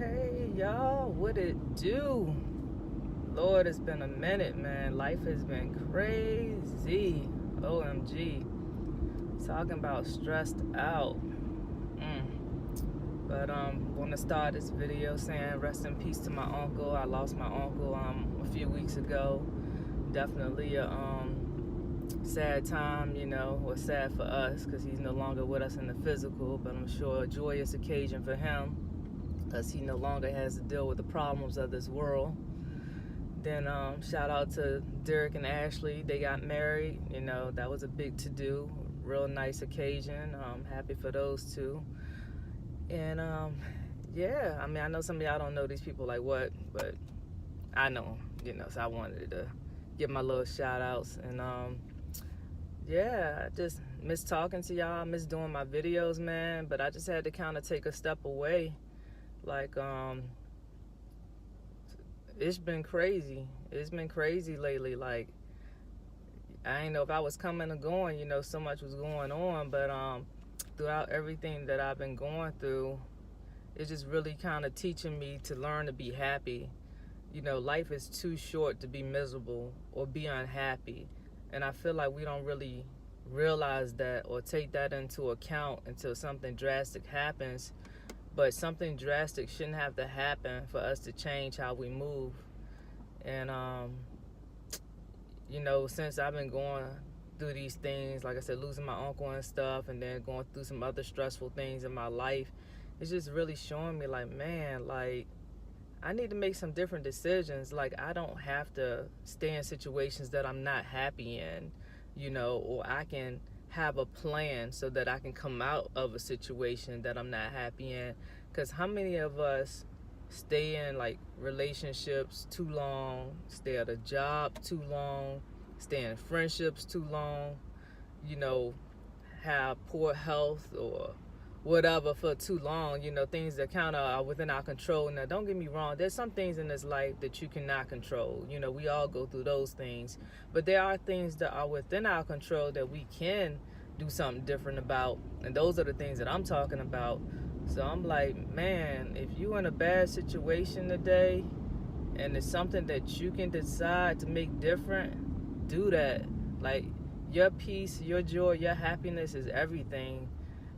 Hey y'all, what it do? Lord, it's been a minute, man. Life has been crazy. OMG. Talking about stressed out. But want to start this video saying rest in peace to my uncle. I lost my uncle a few weeks ago. Definitely a sad time, or sad for us because he's no longer with us in the physical, but I'm sure a joyous occasion for him because he no longer has to deal with the problems of this world. Then shout out to Derek and Ashley. They got married. That was a big to-do. Real nice occasion. Happy for those two. And yeah, I mean, I know some of y'all don't know these people like what, but I know, so I wanted to give my little shout outs. And yeah, I just miss talking to y'all. I miss doing my videos, man. But I just had to kind of take a step away. Like, it's been crazy. It's been crazy lately. Like, I didn't know if I was coming or going, so much was going on. But throughout everything that I've been going through, it's just really kind of teaching me to learn to be happy. Life is too short to be miserable or be unhappy. And I feel like we don't really realize that or take that into account until something drastic happens. But something drastic shouldn't have to happen for us to change how we move. And, since I've been going through these things, like I said, losing my uncle and stuff, and then going through some other stressful things in my life, it's just really showing me like, man, like, I need to make some different decisions. Like, I don't have to stay in situations that I'm not happy in, or I can have a plan so that I can come out of a situation that I'm not happy in. Because how many of us stay in like relationships too long, stay at a job too long, stay in friendships too long, have poor health or whatever for too long, things that kind of are within our control. Now, don't get me wrong, there's some things in this life that you cannot control. We all go through those things. But there are things that are within our control that we can do something different about. And those are the things that I'm talking about. So I'm like, man, if you're in a bad situation today and it's something that you can decide to make different, do that. Like, your peace, your joy, your happiness is everything.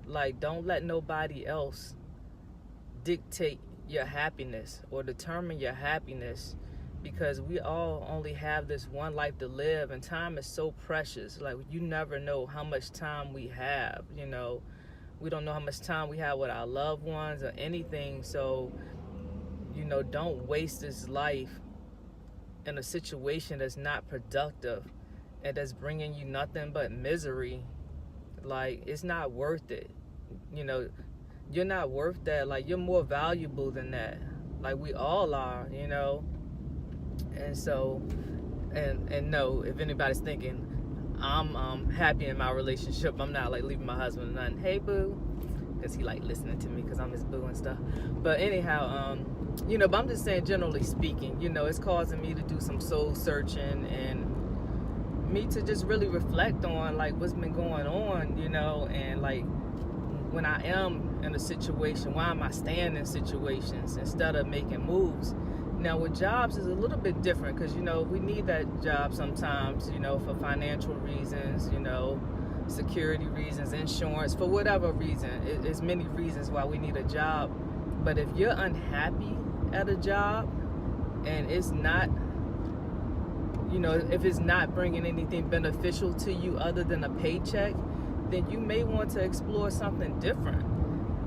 Like, don't let nobody else dictate your happiness or determine your happiness, because we all only have this one life to live, and time is so precious. Like, you never know how much time we have, We don't know how much time we have with our loved ones or anything. So, don't waste this life in a situation that's not productive and that's bringing you nothing but misery. Like, it's not worth it. You're not worth that. Like, you're more valuable than that. Like, we all are, And so, and no, if anybody's thinking, I'm happy in my relationship, I'm not like leaving my husband and nothing. Hey, boo. Because he like listening to me because I'm his boo and stuff. But anyhow, but I'm just saying, generally speaking, it's causing me to do some soul searching and me to just really reflect on like what's been going on, and like when I am in a situation, why am I staying in situations instead of making moves? Now with jobs is a little bit different because we need that job sometimes, for financial reasons, security reasons, insurance, for whatever reason. It's many reasons why we need a job. But if you're unhappy at a job and it's not, if it's not bringing anything beneficial to you other than a paycheck, then you may want to explore something different.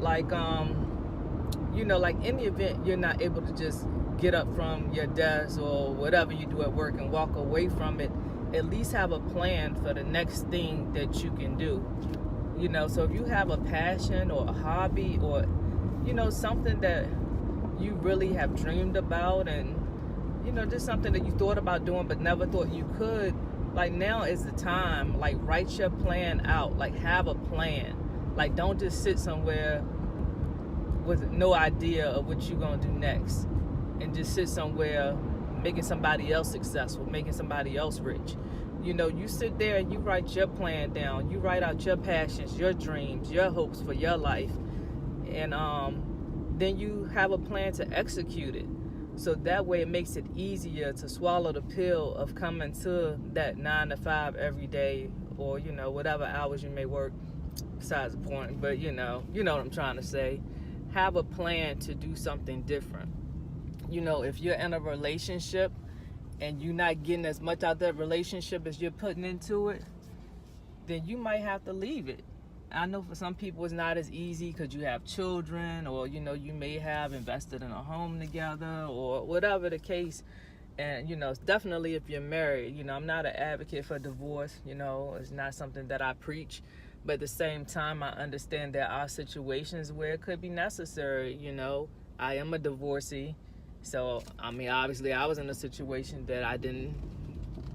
Like, like in the event you're not able to just get up from your desk or whatever you do at work and walk away from it, at least have a plan for the next thing that you can do. So if you have a passion or a hobby or, something that you really have dreamed about and, just something that you thought about doing but never thought you could, like, now is the time. Like, write your plan out. Like, have a plan. Like, don't just sit somewhere with no idea of what you're going to do next and just sit somewhere making somebody else successful, making somebody else rich. You sit there and you write your plan down. You write out your passions, your dreams, your hopes for your life. And then you have a plan to execute it. So that way it makes it easier to swallow the pill of coming to that 9 to 5 every day, or, you know, whatever hours you may work, besides the point. But you know what I'm trying to say. Have a plan to do something different. You know, if you're in a relationship and you're not getting as much out of that relationship as you're putting into it, then you might have to leave it. I know for some people it's not as easy because you have children, or, you know, you may have invested in a home together, or whatever the case. And, you know, definitely if you're married, you know, I'm not an advocate for divorce. You know, it's not something that I preach. But at the same time, I understand there are situations where it could be necessary. You know, I am a divorcee. So, I mean, obviously I was in a situation that I didn't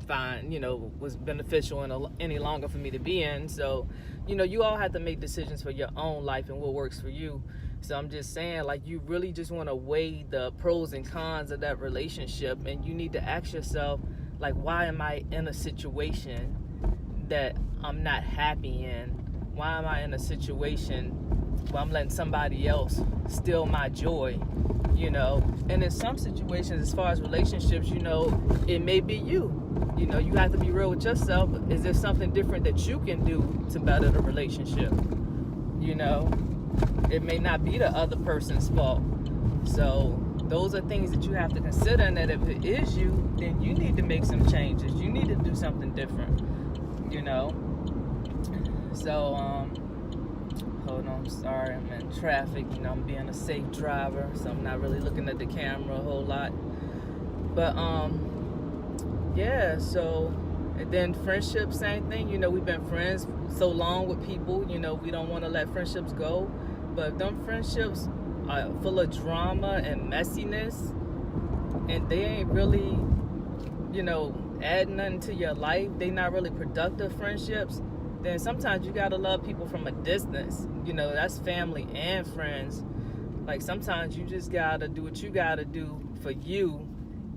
find, you know, was beneficial any longer for me to be in. So, you know, you all have to make decisions for your own life and what works for you. So I'm just saying, like, you really just want to weigh the pros and cons of that relationship, and you need to ask yourself, like, why am I in a situation that I'm not happy in? Why am I in a situation where I'm letting somebody else steal my joy? You know, and in some situations, as far as relationships, you know, it may be you. You know, you have to be real with yourself. Is there something different that you can do to better the relationship? You know, it may not be the other person's fault. So those are things that you have to consider, and that if it is you, then you need to make some changes. You need to do something different, you know. So, hold on, sorry, I'm in traffic. You know, I'm being a safe driver, so I'm not really looking at the camera a whole lot. But, yeah, so, and then friendships, same thing. You know, we've been friends so long with people, you know, we don't want to let friendships go. But if them friendships are full of drama and messiness, and they ain't really, you know, adding nothing to your life, they not really productive friendships, then sometimes you gotta love people from a distance. You know, that's family and friends. Like, sometimes you just gotta do what you gotta do for you.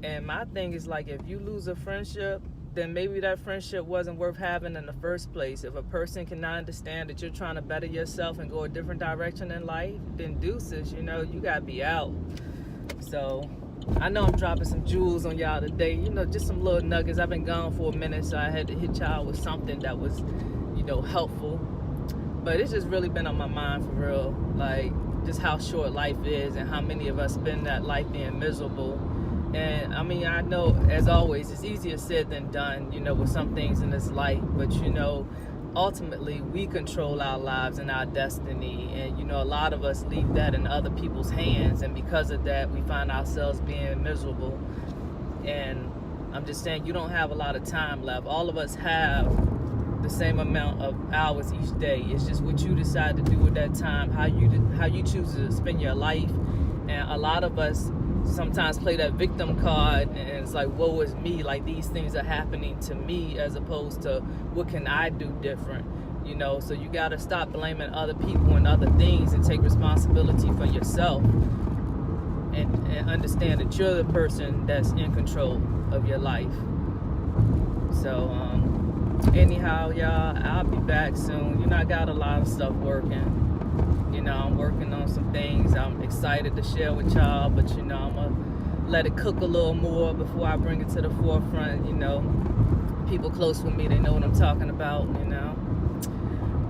And my thing is, like, if you lose a friendship, then maybe that friendship wasn't worth having in the first place. If a person cannot understand that you're trying to better yourself and go a different direction in life, then deuces, you know, you gotta be out. So I know I'm dropping some jewels on y'all today, you know, just some little nuggets. I've been gone for a minute, so I had to hit y'all with something that was, you know, helpful. But it's just really been on my mind for real, like, just how short life is and how many of us spend that life being miserable. And I mean, I know, as always, it's easier said than done, you know, with some things in this life. But, you know, ultimately, we control our lives and our destiny. And, you know, a lot of us leave that in other people's hands. And because of that, we find ourselves being miserable. And I'm just saying, you don't have a lot of time left. All of us have the same amount of hours each day. It's just what you decide to do with that time, how you choose to spend your life. And a lot of us sometimes play that victim card, and it's like, woe is me, like these things are happening to me, as opposed to what can I do different, you know. So you got to stop blaming other people and other things and take responsibility for yourself, and understand that you're the person that's in control of your life. So anyhow, y'all, I'll be back soon. You know, I got a lot of stuff working. You know, I'm working on some things I'm excited to share with y'all, but, you know, I'm going to let it cook a little more before I bring it to the forefront. You know, people close with me, they know what I'm talking about, you know.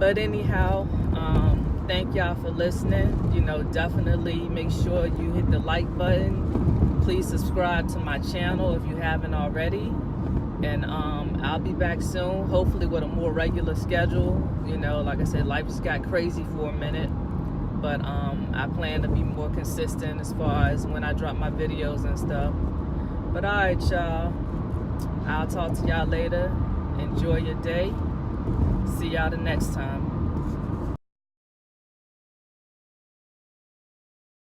But anyhow, thank y'all for listening. You know, definitely make sure you hit the like button. Please subscribe to my channel if you haven't already. And I'll be back soon, hopefully with a more regular schedule. You know, like I said, life just got crazy for a minute. But I plan to be more consistent as far as when I drop my videos and stuff. But alright, y'all. I'll talk to y'all later. Enjoy your day. See y'all the next time.